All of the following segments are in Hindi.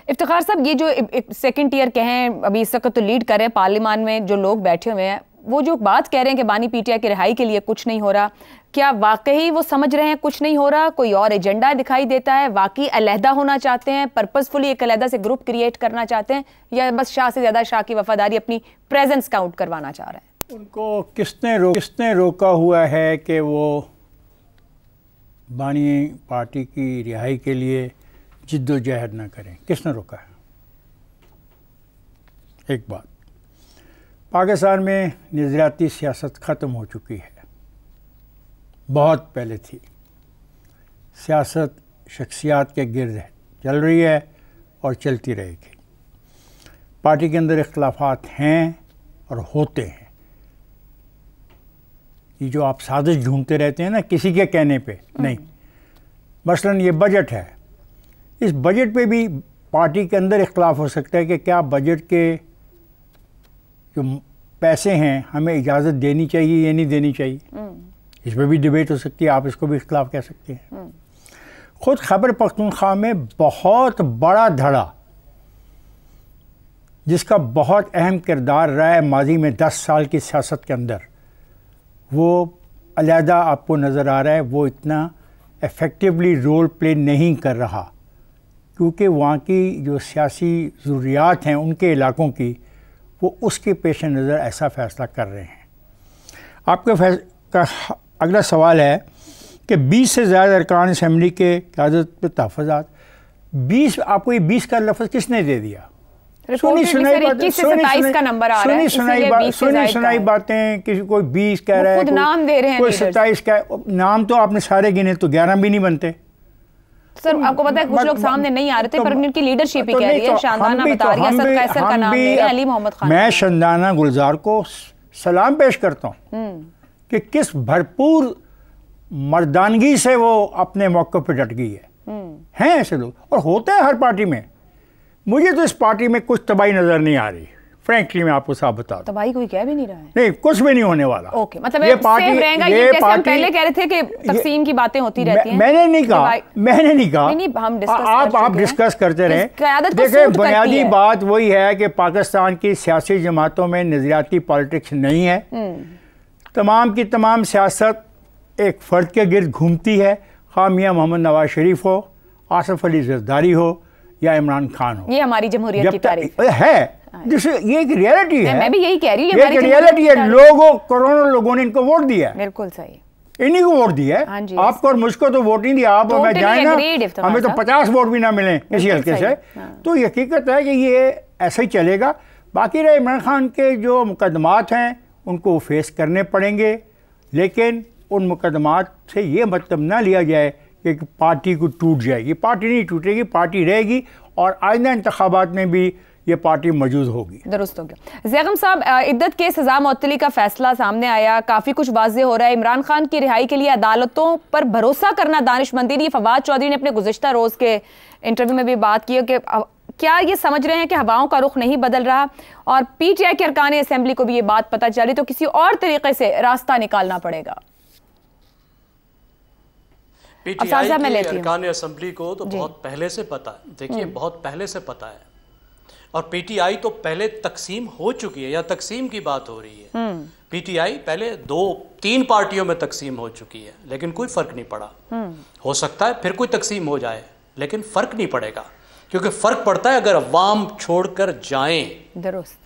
इफ्तिखार साहब, ये जो सेकंड टियर कहें, अभी इस वक्त तो लीड कर रहे हैं पार्लियामान में जो लोग बैठे हुए हैं, वो जो बात कह रहे हैं कि बानी पीटीआई की रिहाई के लिए कुछ नहीं हो रहा, क्या वाकई वो समझ रहे हैं कुछ नहीं हो रहा? कोई और एजेंडा दिखाई देता है? वाकई अलहदा होना चाहते हैं, पर्पसफुली एक अलहदा से ग्रुप क्रिएट करना चाहते हैं, या बस शाह से ज़्यादा शाह की वफादारी, अपनी प्रेजेंस काउंट करवाना चाह रहे हैं? उनको किसने रोका हुआ है कि वो बानी पार्टी की रिहाई के लिए जिद्दोजहद न करें? किसने रोका है? एक बात, पाकिस्तान में नज़रियाती सियासत ख़त्म हो चुकी है, बहुत पहले थी। सियासत शख्सियात के गिर्द चल रही है और चलती रहेगी। पार्टी के अंदर इख्तलाफात हैं और होते हैं। ये जो आप साजिश ढूंढते रहते हैं ना किसी के कहने पे, नहीं। मसलन ये बजट है, इस बजट पे भी पार्टी के अंदर इख्तलाफ हो सकता है कि क्या बजट के जो पैसे हैं हमें इजाज़त देनी चाहिए या नहीं देनी चाहिए। इस पर भी डिबेट हो सकती है, आप इसको भी इख्तलाफ कह सकते हैं। ख़ुद खैबर पख्तूनख्वा में बहुत बड़ा धड़ा, जिसका बहुत अहम किरदार रहा है माजी में 10 साल की सियासत के अंदर, वो अलहदा आपको नज़र आ रहा है। वो इतना इफ़ेक्टिवली रोल प्ले नहीं कर रहा, क्योंकि वहाँ की जो सियासी ज़रूरियात हैं उनके इलाकों की, वो उसके पेश नज़र ऐसा फ़ैसला कर रहे हैं। आपका अगला सवाल है कि 20 से ज़्यादा अरकान असम्बली के क़यादत पर तहफ़्फ़ुज़ात, 20, आपको ये 20 का लफ्ज़ किसने दे दिया? सुनी सुनाई बातें, किसी कोई 20 कह रहा है, नाम दे रहे हैं, कोई 27 कह, नाम तो आपने सारे गिने तो 11 भी नहीं बनते। सर आपको पता है कुछ लोग सामने नहीं आ रहे थे, पर उनकी लीडरशिप ही कह रही है। शानदाना बता रही है, असद कैसर का नाम ले रहे हैं, अली मोहम्मद खान। मैं शानदाना गुलजार को सलाम पेश करता हूँ कि किस भरपूर मर्दानगी से वो अपने मौके पर डट गई है। हैं ऐसे लोग, और होते हैं हर पार्टी में। मुझे तो इस पार्टी में कुछ तबाही नजर नहीं आ रही, फ्रैंकली मैं आपको साफ बता दूं। तबाही कोई कह भी नहीं रहा है। नहीं, कुछ भी नहीं होने वाला। ओके, मतलब ये पार्टी रहेगा। ये पार्टी पहले कह रहे थे कि तकसीम की बातें होती रहती हैं। मैंने नहीं कहा। आप डिस्कस करते रहे। देखिए, बुनियादी बात वही है कि पाकिस्तान की सियासी जमातों में नजरियाती पॉलिटिक्स नहीं है। तमाम की तमाम सियासत एक फ़र्द के गिर्द घूमती है, खा मियां मोहम्मद नवाज शरीफ हो, आसिफ अली जरदारी हो या इमरान खान हो। ये हमारी जमहूरियत की तारीफ है, जिसे ये एक रियलिटी है। मैं भी यही कह रही हूँ, ये रियलिटी है। करोड़ों लोगों ने इनको वोट दिया है। बिल्कुल सही, इन्हीं को वोट दिया है। आपको और मुझको तो वोट नहीं दिया। आप और मैं जाए ना, हमें तो 50 वोट भी ना मिले किसी हल्के से। तो ये हकीकत है कि ये ऐसा ही चलेगा। बाकी रहे इमरान खान के जो मुकदमात हैं उनको फेस करने पड़ेंगे, लेकिन उन मुकदमात से ये मतलब ना लिया जाए कि पार्टी को टूट जाएगी। पार्टी नहीं टूटेगी, पार्टी रहेगी और आइंदा इंतखाबात में भी ये पार्टी मौजूद होगी। दुरुस्त हो गया। ज़ैगम साहब, इद्दत के सज़ा मुअत्तली का फैसला सामने आया, काफ़ी कुछ वाज़ेह हो रहा है। इमरान खान की रिहाई के लिए अदालतों पर भरोसा करना दानिशमंदी नहीं। फवाद चौधरी ने अपने गुज़िश्ता रोज़ के इंटरव्यू में भी बात की कि क्या ये समझ रहे हैं कि हवाओं का रुख नहीं बदल रहा, और पीटीआई के अरकान असम्बली को भी ये बात पता चली, तो किसी और तरीके से रास्ता निकालना पड़ेगा। पीटीआई के अरकान असम्बली को तो बहुत पहले से पता है। देखिए, बहुत पहले से पता है, और पीटीआई तो पहले तकसीम हो चुकी है, या तकसीम की बात हो रही है। पीटीआई पहले 2-3 पार्टियों में तकसीम हो चुकी है, लेकिन कोई फर्क नहीं पड़ा। हो सकता है फिर कोई तकसीम हो जाए, लेकिन फर्क नहीं पड़ेगा, क्योंकि फर्क पड़ता है अगर अवाम छोड़कर जाएं। दुरुस्त।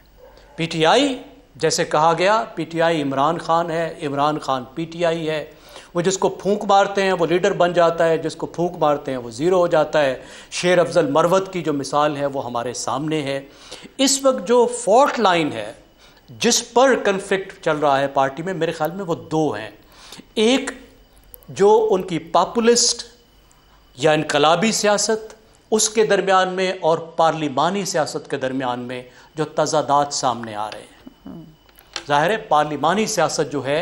पीटीआई, जैसे कहा गया, पीटीआई इमरान खान है, इमरान खान पीटीआई है। वो जिसको फूंक मारते हैं वो लीडर बन जाता है, जिसको फूंक मारते हैं वो ज़ीरो हो जाता है। शेर अफजल मरवत की जो मिसाल है वो हमारे सामने है। इस वक्त जो फॉल्ट लाइन है, जिस पर कन्फ्लिक्ट चल रहा है पार्टी में, मेरे ख्याल में वो 2 हैं। एक जो उनकी पॉपुलिस्ट या इनकलाबी सियासत, उसके दरमियान में, और पार्लिमानी सियासत के दरमियान में जो तज़ादात सामने आ रहे हैं। ज़ाहिर है पार्लिमानी सियासत जो है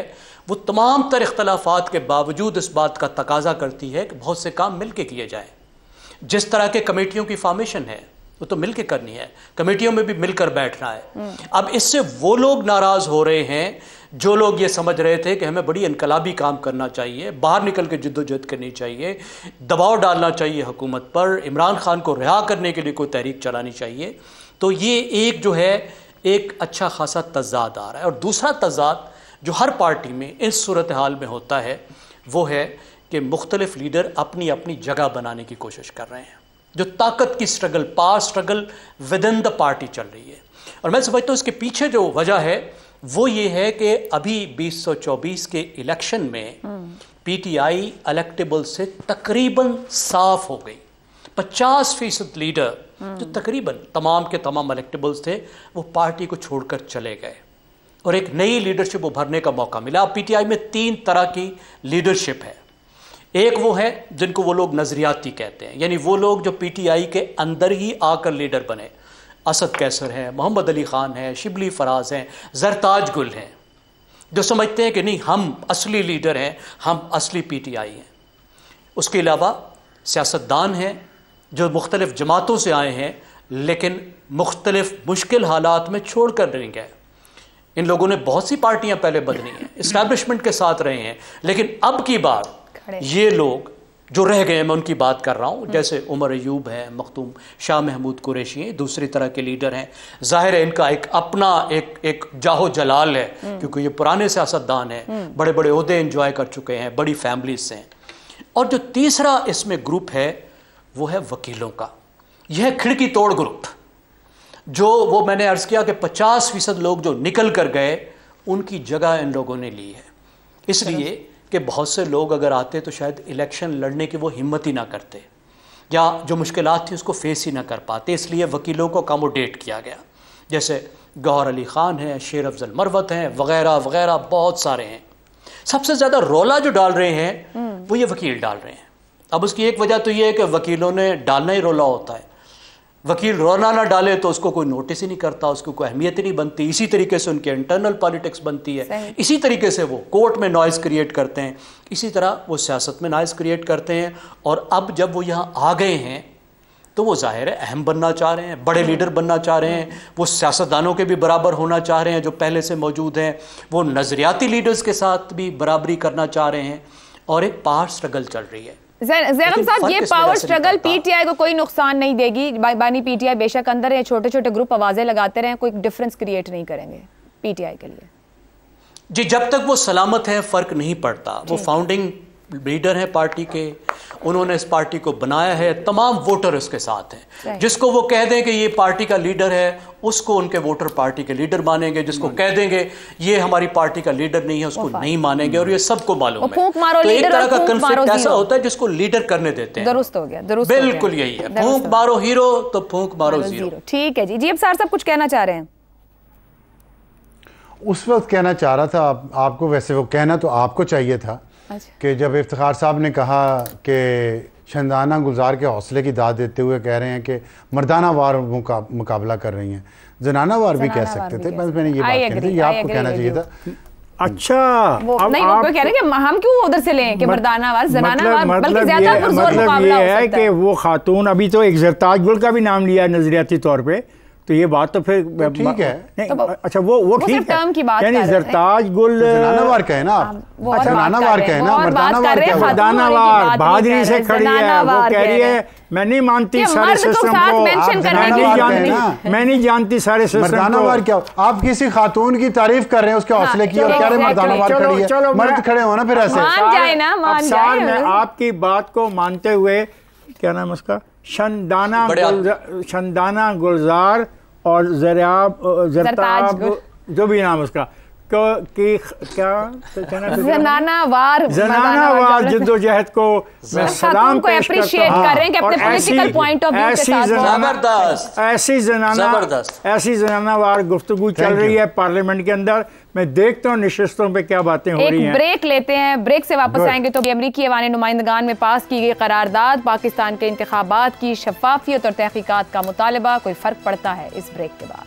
वो तमाम तर इख्तलाफात के बावजूद इस बात का तकाजा करती है कि बहुत से काम मिल के किए जाए। जिस तरह के कमेटियों की फॉर्मेशन है, वो तो मिलकर करनी है, कमेटियों में भी मिलकर बैठना है। अब इससे वो लोग नाराज हो रहे हैं जो लोग ये समझ रहे थे कि हमें बड़ी इनकलाबी काम करना चाहिए, बाहर निकल के जिद्दोजहद करनी चाहिए, दबाव डालना चाहिए हुकूमत पर, इमरान खान को रिहा करने के लिए कोई तहरीक चलानी चाहिए। तो ये एक जो है एक अच्छा खासा तजाद आ रहा है। और दूसरा तजाद जो हर पार्टी में इस सूरत हाल में होता है वो है कि मुख्तलिफ लीडर अपनी अपनी जगह बनाने की कोशिश कर रहे हैं। जो ताकत की struggle, power struggle with in the party चल रही है। और मैं समझता हूँ इसके पीछे जो वजह है वो ये है कि अभी 2024 के इलेक्शन में पीटीआई इलेक्टेबल से तकरीबन साफ हो गई। 50% लीडर जो तकरीबन तमाम के तमाम इलेक्टेबल्स थे वो पार्टी को छोड़कर चले गए और एक नई लीडरशिप उभरने का मौका मिला। अब पीटीआई में 3 तरह की लीडरशिप है। एक वो है जिनको वो लोग नजरियाती कहते हैं, यानी वो लोग जो पीटीआई के अंदर ही आकर लीडर बने। असद कैसर है, मोहम्मद अली ख़ान है, शिबली फराज हैं, ज़रताज गुल हैं, जो समझते हैं कि नहीं हम असली लीडर हैं, हम असली पीटीआई हैं। उसके अलावा सियासतदान हैं जो मुख्तलिफ जमातों से आए हैं लेकिन मुख्तलिफ मुश्किल हालात में छोड़ कर नहीं गए। इन लोगों ने बहुत सी पार्टियां पहले बदली हैं, इस्टेब्लिशमेंट के साथ रहे हैं, लेकिन अब की बार ये लोग जो रह गए, मैं उनकी बात कर रहा हूँ, जैसे उमर अयूब है, मखदूम शाह महमूद कुरैशी हैं, दूसरी तरह के लीडर हैं। जाहिर है इनका एक अपना एक जाहो जलाल है क्योंकि ये पुराने सियासतदान हैं, बड़े बड़े ओहदे एंजॉय कर चुके हैं, बड़ी फैमिलीज से हैं। और जो तीसरा इसमें ग्रुप है वो है वकीलों का। यह है खिड़की तोड़ ग्रुप, जो वो मैंने अर्ज़ किया कि 50% लोग जो निकल कर गए उनकी जगह इन लोगों ने ली है। इसलिए कि बहुत से लोग अगर आते तो शायद इलेक्शन लड़ने की वो हिम्मत ही ना करते या जो मुश्किलात थी उसको फेस ही ना कर पाते, इसलिए वकीलों को अकोमोडेट किया गया। जैसे गौहर अली ख़ान है, शेर अफजल मरवत हैं, वगैरह वगैरह बहुत सारे हैं। सबसे ज़्यादा रौला जो डाल रहे हैं वो ये वकील डाल रहे हैं। अब उसकी एक वजह तो ये है कि वकीलों ने डालना ही रौला होता है। वकील रोना ना डाले तो उसको कोई नोटिस ही नहीं करता, उसको कोई अहमियत ही नहीं बनती। इसी तरीके से उनके इंटरनल पॉलिटिक्स बनती है, इसी तरीके से वो कोर्ट में नॉइज़ क्रिएट करते हैं, इसी तरह वो सियासत में नॉइज़ क्रिएट करते हैं। और अब जब वो यहाँ आ गए हैं तो वो जाहिर है अहम बनना चाह रहे हैं, बड़े लीडर बनना चाह रहे हैं, वो सियासतदानों के भी बराबर होना चाह रहे हैं जो पहले से मौजूद हैं, वो नज़रियाती लीडर्स के साथ भी बराबरी करना चाह रहे हैं और एक पावर स्ट्रगल चल रही है। ज़ैनब साहब, ये पावर स्ट्रगल पीटीआई को कोई नुकसान नहीं देगी। बानी पीटीआई बेशक अंदर है, छोटे छोटे ग्रुप आवाजें लगाते रहे, कोई डिफरेंस क्रिएट नहीं करेंगे पीटीआई के लिए। जी, जब तक वो सलामत है फर्क नहीं पड़ता। वो फाउंडिंग लीडर हैं पार्टी के, उन्होंने इस पार्टी को बनाया है, तमाम वोटर उसके साथ हैं। जिसको वो कह दें कि ये पार्टी का लीडर है उसको उनके वोटर पार्टी के लीडर मानेंगे, जिसको कह देंगे ये हमारी पार्टी का लीडर नहीं है उसको नहीं मानेंगे, और ये सबको मालूम है। तो एक तरह का कन्फ्लिक्ट ऐसा होता है जिसको लीडर करने देते हैं। दुरुस्त हो गया, दुरुस्त बिल्कुल यही है, फूंक मारो हीरो तो फूंक मारो जीरो। ठीक है जी। जी अब सार साहब कुछ कहना चाह रहे हैं? उस वक्त कहना चाह रहा था आपको, वैसे वो कहना तो आपको चाहिए था कि जब इफ्तिखार साहब ने कहा कि शंदाना गुलजार के हौसले की दाद देते हुए कह रहे हैं कि मर्दाना वार मुकाबला कर रही हैं, जनाना वार भी कह सकते थे। बस मैंने ये बात कही थी, ये आपको कहना चाहिए था। अच्छा, अब नहीं वो कह रहे हैं कि हम क्यों उधर से लें कि मर्दाना वार जनाना वार, बल्कि ज्यादा पुरजोर मुकाबला हो सकता है कि वो खातून अभी तो एक ज़रताज गुल का भी नाम लिया नजरियाती तौर पे, तो ये बात तो फिर ठीक है। अच्छा वो ठीक है, यानी ज़रताज गुल जनानावार कहे ना आप, जनानावार कहे ना, मर्दानावार बहादुरी से खड़ी है, वो कह रही है मैं नहीं मानती सारे सिस्टम को, मैं नहीं जानती सारे सिस्टम को। मर्दानावार क्या? आप किसी खातून की तारीफ कर रहे हैं उसके हौसले की और कह रहे हैं मर्दानावार खड़ी है, मर्द खड़े हो ना फिर ऐसे। मैं आपकी बात को मानते हुए, क्या नाम उसका, शंदाना गुलजार और ज़रताब जो भी नाम उसका जनानावार जिद्दोजहद को मैं सलाम पेश करता हूँ। ऐसी जनानावार गुफ्तगू चल रही है पार्लियामेंट के अंदर। मैं देखता हूँ निशस्तों पे क्या बातें हो रही हैं। ब्रेक लेते हैं, ब्रेक से वापस आएंगे तो अमरीकी ऐवान नुमाइंदगान में पास की गई करारदाद, पाकिस्तान के इंतखाबात की शफाफियत और तहकीकात का मुतालबा, कोई फर्क पड़ता है? इस ब्रेक के बाद